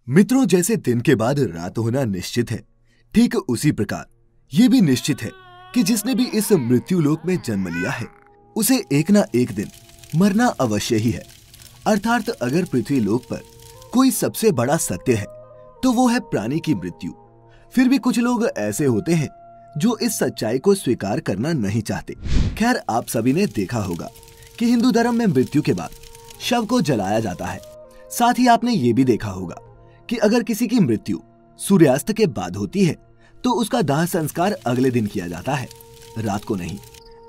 मित्रों, जैसे दिन के बाद रात होना निश्चित है, ठीक उसी प्रकार ये भी निश्चित है कि जिसने भी इस मृत्यु लोक में जन्म लिया है उसे एक ना एक दिन मरना अवश्य ही है। अर्थात अगर पृथ्वी लोक पर कोई सबसे बड़ा सत्य है तो वो है प्राणी की मृत्यु। फिर भी कुछ लोग ऐसे होते हैं जो इस सच्चाई को स्वीकार करना नहीं चाहते। खैर, आप सभी ने देखा होगा कि हिंदू धर्म में मृत्यु के बाद शव को जलाया जाता है। साथ ही आपने ये भी देखा होगा कि अगर किसी की मृत्यु सूर्यास्त के बाद होती है तो उसका दाह संस्कार अगले दिन किया जाता है, रात को नहीं।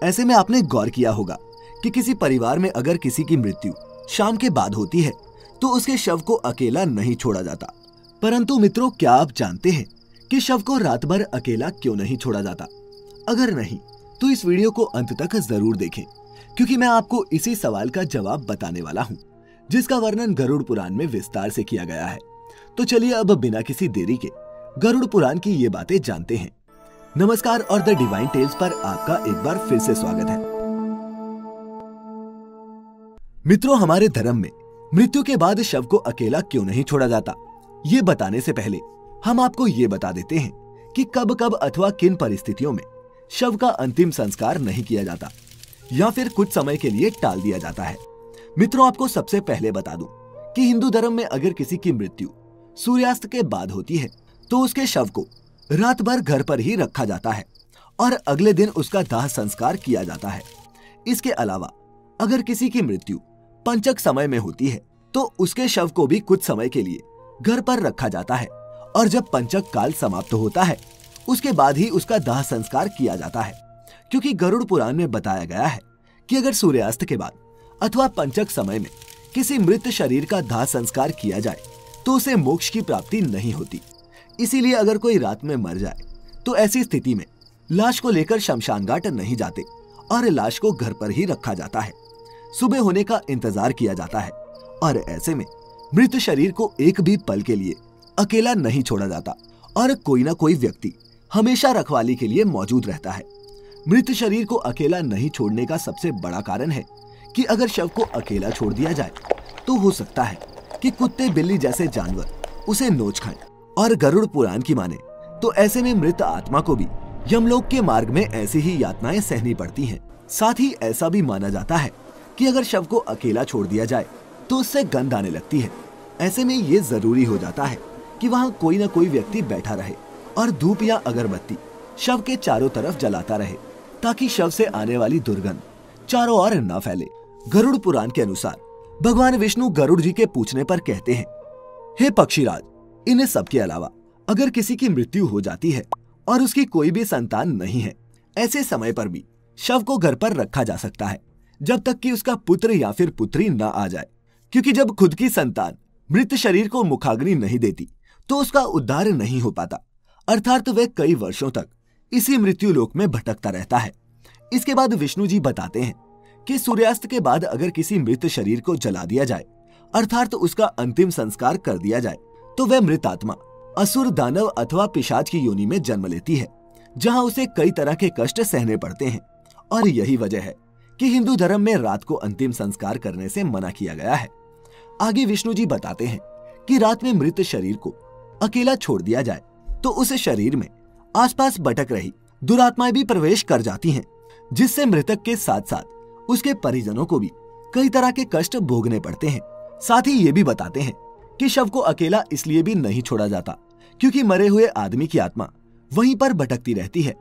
ऐसे में आपने गौर किया होगा कि किसी परिवार में अगर किसी की मृत्यु शाम के बाद होती है तो उसके शव को अकेला नहीं छोड़ा जाता। परंतु मित्रों, क्या आप जानते हैं कि शव को रात भर अकेला क्यों नहीं छोड़ा जाता? अगर नहीं तो इस वीडियो को अंत तक जरूर देखें, क्योंकि मैं आपको इसी सवाल का जवाब बताने वाला हूँ, जिसका वर्णन गरुड़ पुराण में विस्तार से किया गया है। तो चलिए अब बिना किसी देरी के गरुड़ पुराण की ये बातें जानते हैं। नमस्कार और द डिवाइन टेल्स पर आपका एक बार फिर से स्वागत है। मित्रों, हमारे धर्म में मृत्यु के बाद शव को अकेला क्यों नहीं छोड़ा जाता, ये बताने से पहले हम आपको ये बता देते हैं कि कब कब अथवा किन परिस्थितियों में शव का अंतिम संस्कार नहीं किया जाता या फिर कुछ समय के लिए टाल दिया जाता है। मित्रों, आपको सबसे पहले बता दूं कि हिंदू धर्म में अगर किसी की मृत्यु सूर्यास्त के बाद होती है तो उसके शव को रात भर घर पर ही रखा जाता है और अगले दिन उसका दाह संस्कार किया जाता है। इसके अलावा अगर किसी की मृत्यु पंचक समय में होती है तो उसके शव को भी कुछ समय के लिए घर पर रखा जाता है और जब पंचक काल समाप्त होता है उसके बाद ही उसका दाह संस्कार किया जाता है। क्योंकि गरुड़ पुराण में बताया गया है कि अगर सूर्यास्त के बाद अथवा पंचक समय में किसी मृत शरीर का दाह संस्कार किया जाए तो उसे मोक्ष की प्राप्ति नहीं होती। इसीलिए अगर कोई रात में मर जाए तो ऐसी स्थिति में लाश को लेकर शमशान घाट नहीं जाते और लाश को घर पर ही रखा जाता है। सुबह होने का इंतजार किया जाता है और ऐसे में मृत शरीर को एक भी पल के लिए अकेला नहीं छोड़ा जाता और कोई ना कोई व्यक्ति हमेशा रखवाली के लिए मौजूद रहता है। मृत शरीर को अकेला नहीं छोड़ने का सबसे बड़ा कारण है कि अगर शव को अकेला छोड़ दिया जाए तो हो सकता है कि कुत्ते बिल्ली जैसे जानवर उसे नोच खाएं। और गरुड़ पुराण की माने तो ऐसे में मृत आत्मा को भी यमलोक के मार्ग में ऐसी ही यातनाएं सहनी पड़ती हैं। साथ ही ऐसा भी माना जाता है कि अगर शव को अकेला छोड़ दिया जाए तो उससे गंध आने लगती है। ऐसे में ये जरूरी हो जाता है कि वहाँ कोई न कोई व्यक्ति बैठा रहे और धूप या अगरबत्ती शव के चारों तरफ जलाता रहे ताकि शव से आने वाली दुर्गंध चारों ओर न फैले। गरुड़ पुराण के अनुसार भगवान विष्णु गरुड़ जी के पूछने पर कहते हैं, हे पक्षीराज, इन सब के अलावा अगर किसी की मृत्यु हो जाती है और उसकी कोई भी संतान नहीं है, ऐसे समय पर भी शव को घर पर रखा जा सकता है जब तक कि उसका पुत्र या फिर पुत्री न आ जाए। क्योंकि जब खुद की संतान मृत शरीर को मुखाग्नि नहीं देती तो उसका उद्धार नहीं हो पाता, अर्थात वह कई वर्षों तक इसी मृत्यु लोक में भटकता रहता है। इसके बाद विष्णु जी बताते हैं कि सूर्यास्त के बाद अगर किसी मृत शरीर को जला दिया जाए, अर्थात उसका अंतिम संस्कार कर दिया जाए, तो वह मृत आत्मा असुर, दानव अथवा पिशाच की योनि में जन्म लेती है, जहां उसे कई तरह के कष्ट सहने पड़ते हैं। और यही वजह है कि हिंदू धर्म में रात को अंतिम संस्कार करने से मना किया गया है। आगे विष्णु जी बताते हैं कि रात में मृत शरीर को अकेला छोड़ दिया जाए तो उस शरीर में आसपास भटक रही दुरात्माएं भी प्रवेश कर जाती हैं, जिससे मृतक के साथ साथ उसके परिजनों को भी कई तरह के कष्ट भोगने पड़ते हैं। साथ ही ये भी बताते हैं कि शव को अकेला इसलिए भी नहीं छोड़ा जाता क्योंकि मरे हुए आदमी की आत्मा वहीं पर भटकती रहती है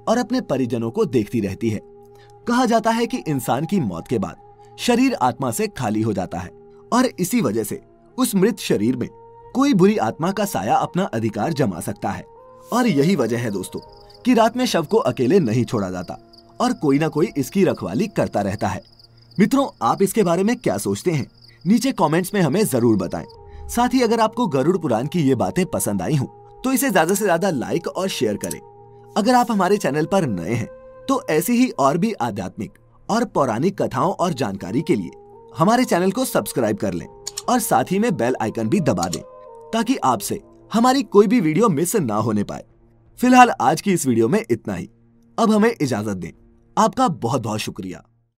और अपने परिजनों को देखती रहती है। कहा जाता है कि इंसान की मौत के बाद शरीर आत्मा से खाली हो जाता है और इसी वजह से उस मृत शरीर में कोई बुरी आत्मा का साया अपना अधिकार जमा सकता है। और यही वजह है दोस्तों कि रात में शव को अकेले नहीं छोड़ा जाता और कोई ना कोई इसकी रखवाली करता रहता है। मित्रों, आप इसके बारे में क्या सोचते हैं? नीचे कमेंट्स में हमें जरूर बताएं। साथ ही अगर आपको गरुड़ पुराण की ये बातें पसंद आई हो तो इसे ज्यादा से ज्यादा लाइक और शेयर करें। अगर आप हमारे चैनल पर नए हैं तो ऐसी ही और भी आध्यात्मिक और पौराणिक कथाओं और जानकारी के लिए हमारे चैनल को सब्सक्राइब कर लें और साथ ही में बेल आइकन भी दबा दें ताकि आपसे हमारी कोई भी वीडियो मिस ना होने पाए। फिलहाल आज की इस वीडियो में इतना ही। अब हमें इजाजत दें। आपका बहुत बहुत शुक्रिया।